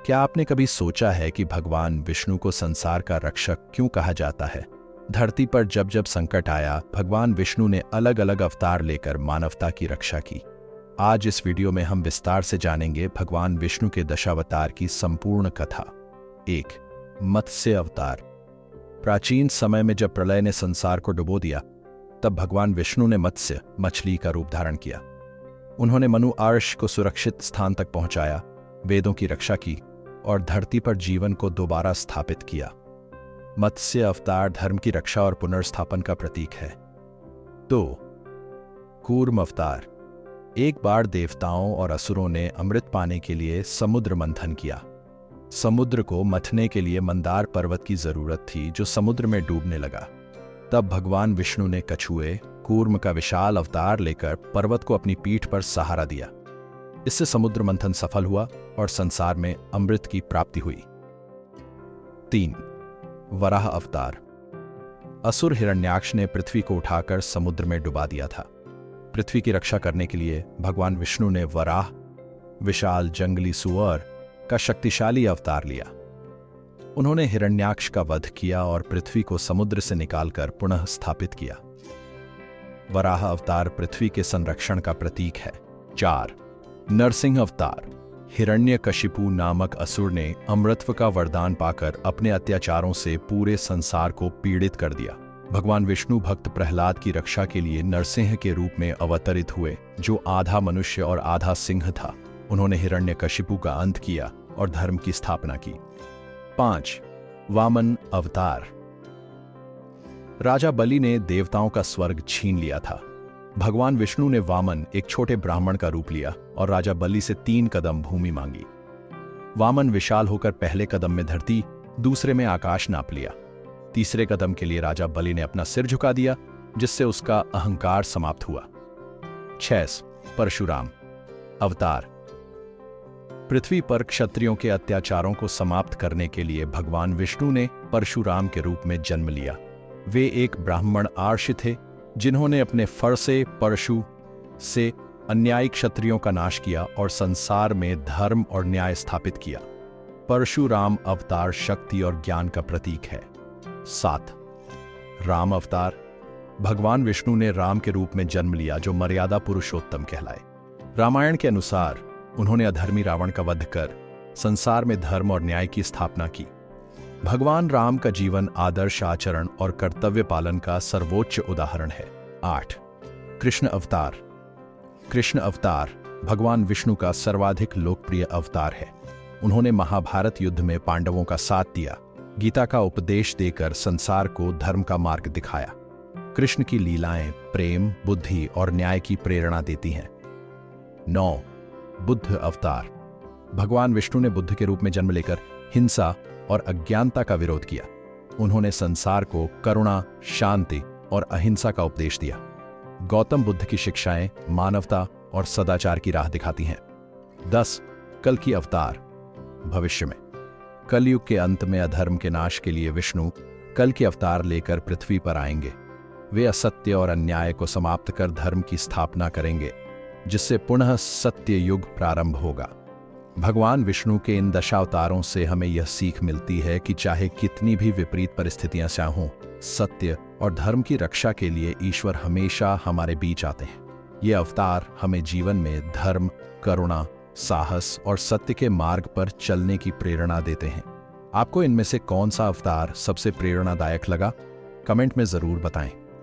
क्या आपने कभी सोचा है कि भगवान विष्णु को संसार का रक्षक क्यों कहा जाता है? धरती पर जब जब संकट आया, भगवान विष्णु ने अलग अलग अवतार लेकर मानवता की रक्षा की। आज इस वीडियो में हम विस्तार से जानेंगे भगवान विष्णु के दशावतार की संपूर्ण कथा। 1. मत्स्य अवतार। प्राचीन समय में जब प्रलय ने संसार को डुबो दिया, तब भगवान विष्णु ने मत्स्य मछली का रूप धारण किया। उन्होंने मनु अर्श को सुरक्षित स्थान तक पहुंचाया, वेदों की रक्षा की और धरती पर जीवन को दोबारा स्थापित किया। मत्स्य अवतार धर्म की रक्षा और पुनर्स्थापन का प्रतीक है। 2. कूर्म अवतार। एक बार देवताओं और असुरों ने अमृत पाने के लिए समुद्र मंथन किया। समुद्र को मथने के लिए मंदार पर्वत की जरूरत थी, जो समुद्र में डूबने लगा। तब भगवान विष्णु ने कछुए कूर्म का विशाल अवतार लेकर पर्वत को अपनी पीठ पर सहारा दिया। इससे समुद्र मंथन सफल हुआ और संसार में अमृत की प्राप्ति हुई। 3. वराह अवतार। असुर हिरण्याक्ष ने पृथ्वी को उठाकर समुद्र में डुबा दिया था। पृथ्वी की रक्षा करने के लिए भगवान विष्णु ने वराह, विशाल जंगली सुअर का शक्तिशाली अवतार लिया। उन्होंने हिरण्याक्ष का वध किया और पृथ्वी को समुद्र से निकालकर पुनः स्थापित किया। वराह अवतार पृथ्वी के संरक्षण का प्रतीक है। 4. नरसिंह अवतार। हिरण्यकशिपु नामक असुर ने अमृतत्व का वरदान पाकर अपने अत्याचारों से पूरे संसार को पीड़ित कर दिया। भगवान विष्णु भक्त प्रहलाद की रक्षा के लिए नरसिंह के रूप में अवतरित हुए, जो आधा मनुष्य और आधा सिंह था। उन्होंने हिरण्यकशिपु का अंत किया और धर्म की स्थापना की। 5. वामन अवतार। राजा बलि ने देवताओं का स्वर्ग छीन लिया था। भगवान विष्णु ने वामन, एक छोटे ब्राह्मण का रूप लिया और राजा बलि से 3 कदम भूमि मांगी। वामन विशाल होकर पहले कदम में धरती, दूसरे में आकाश नाप लिया। तीसरे कदम के लिए राजा बलि ने अपना सिर झुका दिया, जिससे उसका अहंकार समाप्त हुआ। 6. परशुराम अवतार। पृथ्वी पर क्षत्रियों के अत्याचारों को समाप्त करने के लिए भगवान विष्णु ने परशुराम के रूप में जन्म लिया। वे एक ब्राह्मण आर्षि थे, जिन्होंने अपने फर से परशु से अन्यायी क्षत्रियों का नाश किया और संसार में धर्म और न्याय स्थापित किया। परशुराम अवतार शक्ति और ज्ञान का प्रतीक है। 7. राम अवतार। भगवान विष्णु ने राम के रूप में जन्म लिया, जो मर्यादा पुरुषोत्तम कहलाए। रामायण के अनुसार उन्होंने अधर्मी रावण का वध कर संसार में धर्म और न्याय की स्थापना की। भगवान राम का जीवन आदर्श आचरण और कर्तव्य पालन का सर्वोच्च उदाहरण है। 8. कृष्ण अवतार। कृष्ण अवतार भगवान विष्णु का सर्वाधिक लोकप्रिय अवतार है। उन्होंने महाभारत युद्ध में पांडवों का साथ दिया, गीता का उपदेश देकर संसार को धर्म का मार्ग दिखाया। कृष्ण की लीलाएं प्रेम, बुद्धि और न्याय की प्रेरणा देती हैं। 9. बुद्ध अवतार। भगवान विष्णु ने बुद्ध के रूप में जन्म लेकर हिंसा और अज्ञानता का विरोध किया। उन्होंने संसार को करुणा, शांति और अहिंसा का उपदेश दिया। गौतम बुद्ध की शिक्षाएं मानवता और सदाचार की राह दिखाती हैं। 10. कल्कि अवतार। भविष्य में कलयुग के अंत में अधर्म के नाश के लिए विष्णु कल्कि अवतार लेकर पृथ्वी पर आएंगे। वे असत्य और अन्याय को समाप्त कर धर्म की स्थापना करेंगे, जिससे पुनः सत्य युग प्रारंभ होगा। भगवान विष्णु के इन दशावतारों से हमें यह सीख मिलती है कि चाहे कितनी भी विपरीत परिस्थितियां से हों, सत्य और धर्म की रक्षा के लिए ईश्वर हमेशा हमारे बीच आते हैं। ये अवतार हमें जीवन में धर्म, करुणा, साहस और सत्य के मार्ग पर चलने की प्रेरणा देते हैं। आपको इनमें से कौन सा अवतार सबसे प्रेरणादायक लगा? कमेंट में जरूर बताएं।